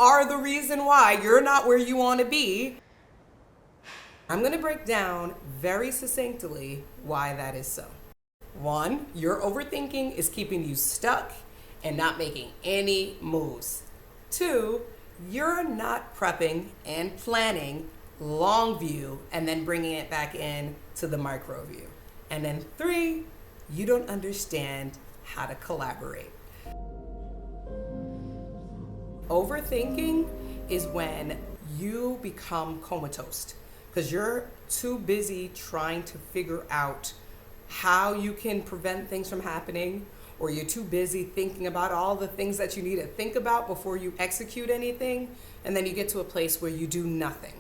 are the reason why you're not where you want to be. I'm going to break down very succinctly why that is so. One, your overthinking is keeping you stuck and not making any moves. Two, you're not prepping and planning long view and then bringing it back in to the micro view. And then three, you don't understand how to collaborate. Overthinking is when you become comatose because you're too busy trying to figure out how you can prevent things from happening, or you're too busy thinking about all the things that you need to think about before you execute anything, and then you get to a place where you do nothing.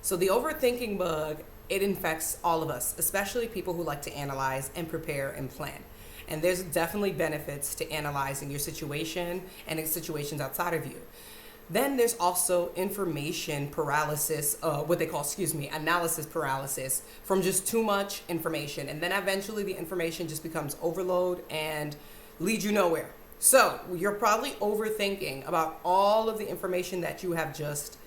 So the overthinking bug, it infects all of us, especially people who like to analyze and prepare and plan. And there's definitely benefits to analyzing your situation and in situations outside of you. Then there's also information paralysis, analysis paralysis from just too much information. And then eventually the information just becomes overload and leads you nowhere. So you're probably overthinking about all of the information that you have just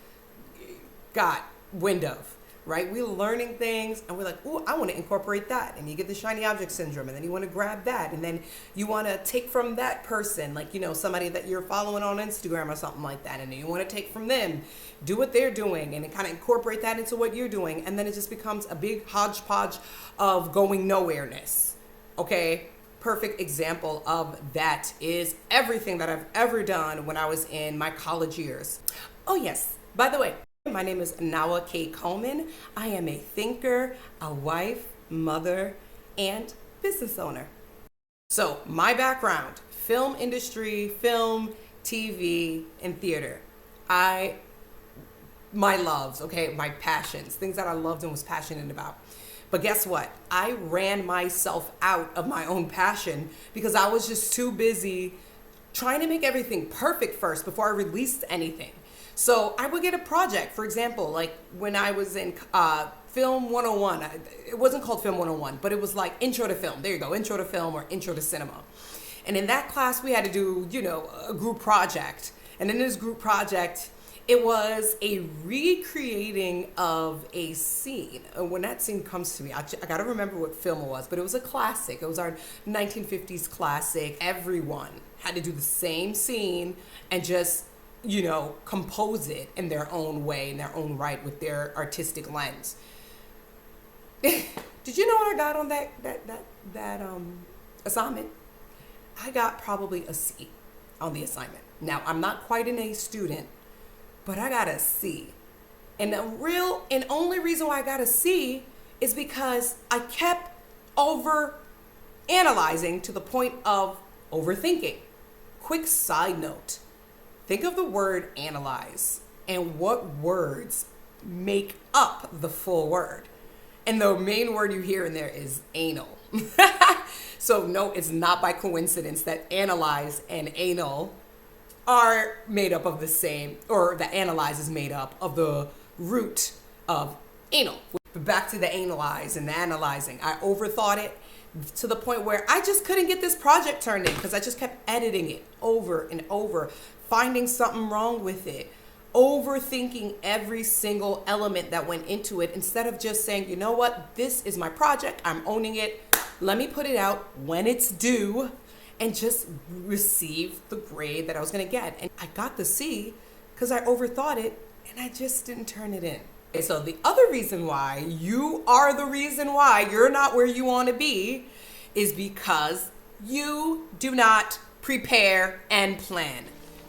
got wind of. Right? We're learning things and we're like, oh, I want to incorporate that. And you get the shiny object syndrome, and then you want to grab that. And then you want to take from that person, like, somebody that you're following on Instagram or something like that. And then you want to take from them, do what they're doing, and kind of incorporate that into what you're doing. And then it just becomes a big hodgepodge of going nowhere-ness. Okay? Perfect example of that is everything that I've ever done when I was in my college years. Oh, yes. By the way, my name is Nawa K. Coleman. I am a thinker, a wife, mother, and business owner. So my background, film industry, film, TV, and theater. My loves, my passions, things that I loved and was passionate about. But guess what? I ran myself out of my own passion because I was just too busy trying to make everything perfect first before I released anything. So I would get a project, for example, like when I was in Film 101, it wasn't called Film 101, but it was like Intro to Film. There you go, Intro to Film or Intro to Cinema. And in that class, we had to do, a group project. And in this group project, it was a recreating of a scene. And when that scene comes to me, I got to remember what film it was, but it was a classic. It was our 1950s classic. Everyone had to do the same scene and just compose it in their own way, in their own right, with their artistic lens. Did you know what I got on that assignment? I got probably a C on the assignment. Now, I'm not quite an A student, but I got a C. And the only reason why I got a C is because I kept over analyzing to the point of overthinking. Quick side note. Think of the word analyze and what words make up the full word. And the main word you hear in there is anal. So no, it's not by coincidence that analyze and anal are made up of the same, or the analyze is made up of the root of anal. But back to the analyze and the analyzing. I overthought it to the point where I just couldn't get this project turned in because I just kept editing it over and over, finding something wrong with it, overthinking every single element that went into it instead of just saying, you know what, this is my project, I'm owning it, let me put it out when it's due and just receive the grade that I was going to get. And I got the C because I overthought it and I just didn't turn it in. Okay, so the other reason why you are the reason why you're not where you want to be is because you do not prepare and plan.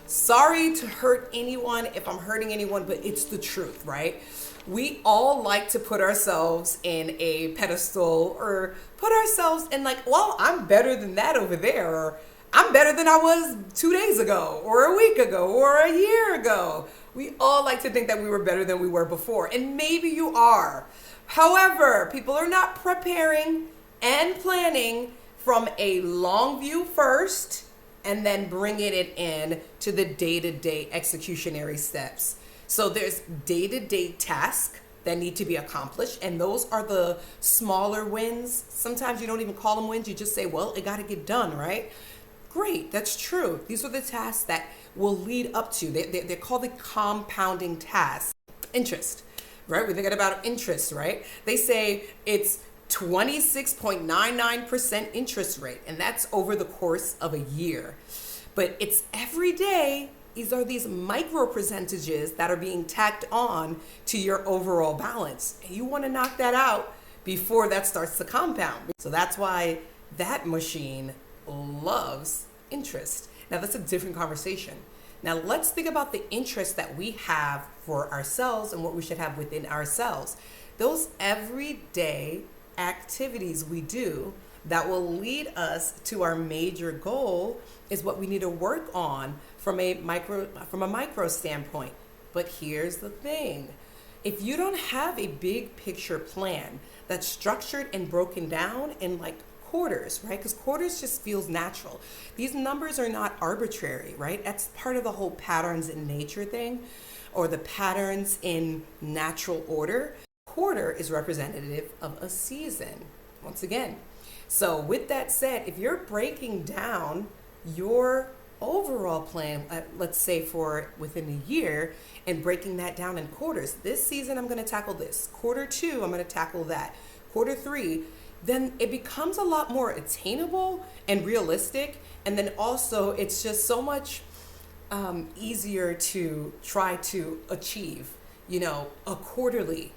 Sorry to hurt anyone if I'm hurting anyone, but it's the truth, right? We all like to put ourselves in a pedestal or put ourselves in like, well, I'm better than that over there, or I'm better than I was 2 days ago or a week ago or a year ago. We all like to think that we were better than we were before, and maybe you are. However, people are not preparing and planning from a long view first and then bringing it in to the day-to-day executionary steps. So there's day-to-day tasks that need to be accomplished, and those are the smaller wins. Sometimes you don't even call them wins, you just say, well, it got to get done, right? Great, that's true. These are the tasks that will lead up to, they're called the compounding tasks. Interest, right? We're thinking about interest, right? They say it's 26.99% interest rate, and that's over the course of a year. But it's every day. These are these micro percentages that are being tacked on to your overall balance. And you want to knock that out before that starts to compound. So that's why that machine loves interest. Now, that's a different conversation. Now, let's think about the interest that we have for ourselves and what we should have within ourselves. Those everyday activities we do that will lead us to our major goal is what we need to work on from a micro standpoint. But here's the thing. If you don't have a big picture plan that's structured and broken down in like quarters, right? Because quarters just feels natural. These numbers are not arbitrary, right? That's part of the whole patterns in nature thing, or the patterns in natural order. Quarter is representative of a season, once again. So with that said, if you're breaking down your overall plan, let's say for within a year, and breaking that down in quarters, this season I'm going to tackle this, quarter 2 I'm going to tackle that, quarter 3, then it becomes a lot more attainable and realistic. And then also it's just so much easier to try to achieve, a quarterly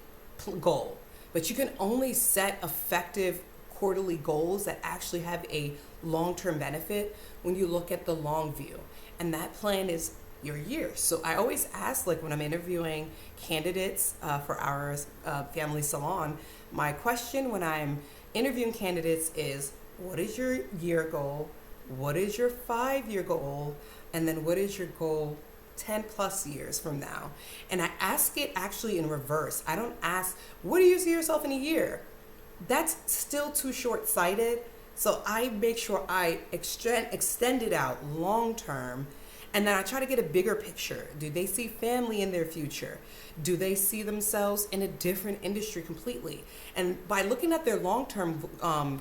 goal. But you can only set effective quarterly goals that actually have a long-term benefit when you look at the long view. And that plan is your year. So I always ask, like when I'm interviewing candidates for our family salon, my question when I'm interviewing candidates is, what is your year goal? What is your 5-year goal? And then what is your goal 10 plus years from now? And I ask it actually in reverse. I don't ask, what do you see yourself in a year? That's still too short-sighted. So I make sure I extend it out long term. And then I try to get a bigger picture. Do they see family in their future? Do they see themselves in a different industry completely? And by looking at their long-term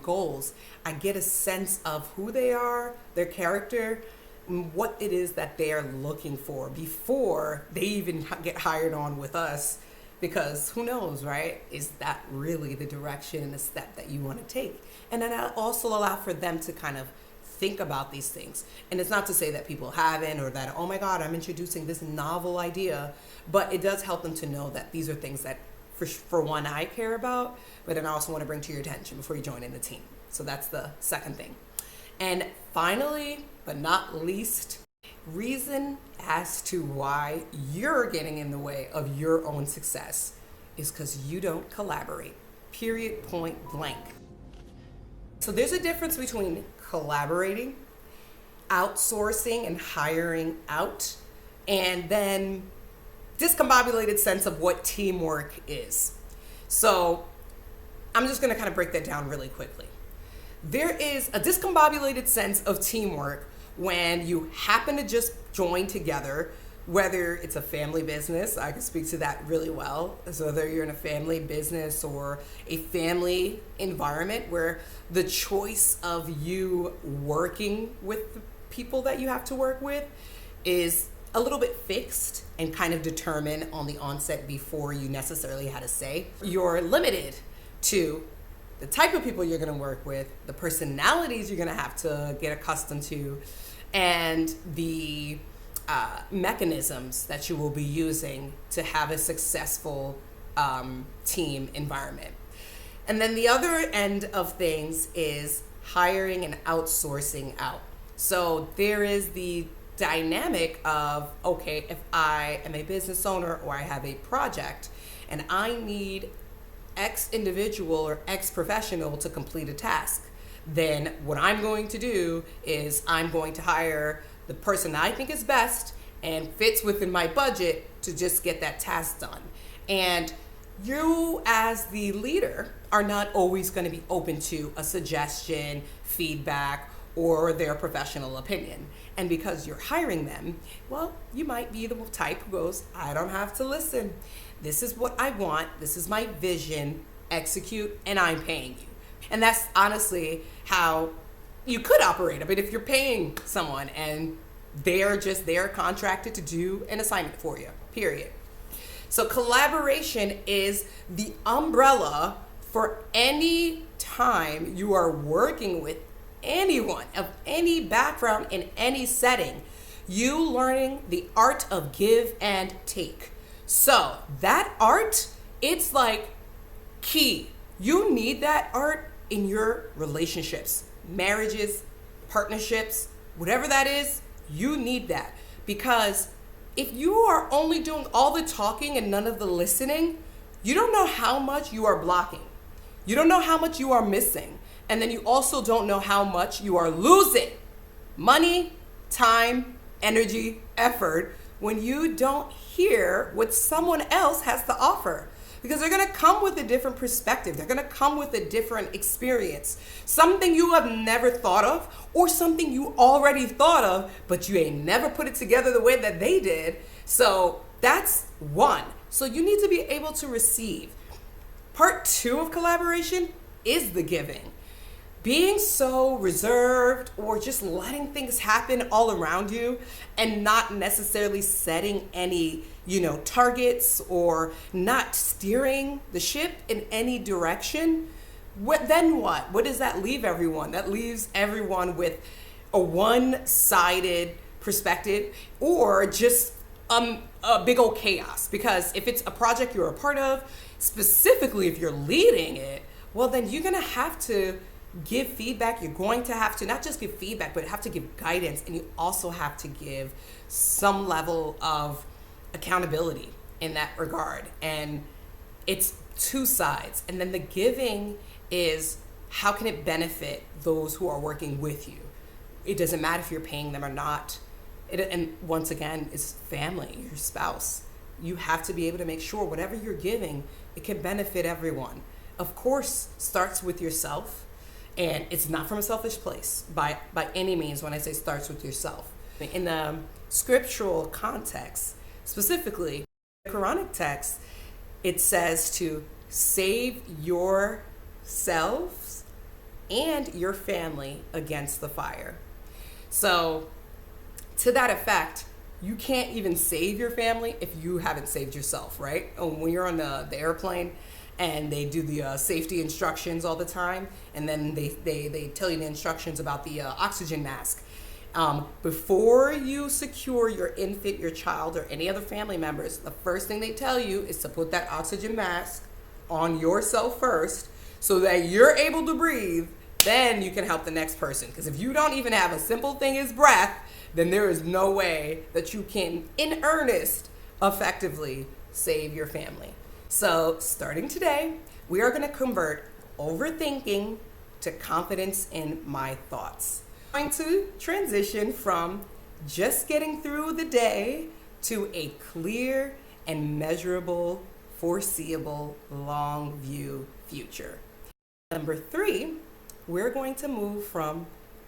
goals, I get a sense of who they are, their character, what it is that they are looking for before they even get hired on with us. Because who knows, right? Is that really the direction and the step that you want to take? And then I also allow for them to kind of think about these things. And it's not to say that people haven't, or that, oh my God, I'm introducing this novel idea, but it does help them to know that these are things that for one, I care about, but then I also want to bring to your attention before you join in the team. So that's the second thing. And finally, but not least, reason as to why you're getting in the way of your own success is because you don't collaborate. Period, point blank. So there's a difference between collaborating, outsourcing and hiring out, and then discombobulated sense of what teamwork is. So I'm just going to kind of break that down really quickly. There is a discombobulated sense of teamwork when you happen to just join together, whether it's a family business, I can speak to that really well. So whether you're in a family business or a family environment where the choice of you working with the people that you have to work with is a little bit fixed and kind of determined on the onset before you necessarily had a say. You're limited to the type of people you're going to work with, the personalities you're going to have to get accustomed to, and the mechanisms that you will be using to have a successful team environment. And then the other end of things is hiring and outsourcing out. So there is the dynamic of, okay, if I am a business owner or I have a project and I need X individual or X professional to complete a task, then what I'm going to do is I'm going to hire the person I think is best and fits within my budget to just get that task done. And you as the leader are not always going to be open to a suggestion, feedback, or their professional opinion. And because you're hiring them, well, you might be the type who goes, I don't have to listen. This is what I want. This is my vision. Execute, and I'm paying you. And that's honestly how, you could operate. I mean, if you're paying someone and they're contracted to do an assignment for you, period. So collaboration is the umbrella for any time you are working with anyone of any background in any setting. You learning the art of give and take. So that art, it's like key. You need that art in your relationships, marriages, partnerships, whatever that is, you need that. Because if you are only doing all the talking and none of the listening, you don't know how much you are blocking. You don't know how much you are missing. And then you also don't know how much you are losing. Money, time, energy, effort, when you don't hear what someone else has to offer. Because they're going to come with a different perspective. They're going to come with a different experience. Something you have never thought of, or something you already thought of, but you ain't never put it together the way that they did. So that's one. So you need to be able to receive. Part 2 of collaboration is the giving. Being so reserved or just letting things happen all around you and not necessarily setting any, targets or not steering the ship in any direction, then what? What does that leave everyone? That leaves everyone with a one-sided perspective or just a big old chaos. Because if it's a project you're a part of, specifically if you're leading it, well, then you're going to have to give feedback. You're going to have to not just give feedback, but have to give guidance. And you also have to give some level of accountability in that regard. And it's two sides. And then the giving is how can it benefit those who are working with you? It doesn't matter if you're paying them or not. And once again, it's family, your spouse. You have to be able to make sure whatever you're giving, it can benefit everyone. Of course, starts with yourself. And it's not from a selfish place by any means when I say starts with yourself. In the scriptural context, specifically the Quranic text, it says to save yourselves and your family against the fire. So to that effect, you can't even save your family if you haven't saved yourself, right? When you're on the airplane, and they do the safety instructions all the time. And then they tell you the instructions about the oxygen mask. Before you secure your infant, your child, or any other family members, the first thing they tell you is to put that oxygen mask on yourself first so that you're able to breathe. Then you can help the next person. Because if you don't even have a simple thing as breath, then there is no way that you can, in earnest, effectively save your family. So starting today, we are going to convert overthinking to confidence in my thoughts. I'm going to transition from just getting through the day to a clear and measurable, foreseeable, long view future. Number 3, we're going to move from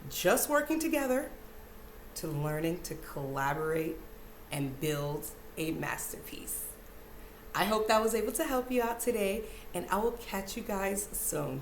just working together to learning to collaborate and build a masterpiece. I hope that was able to help you out today, and I will catch you guys soon.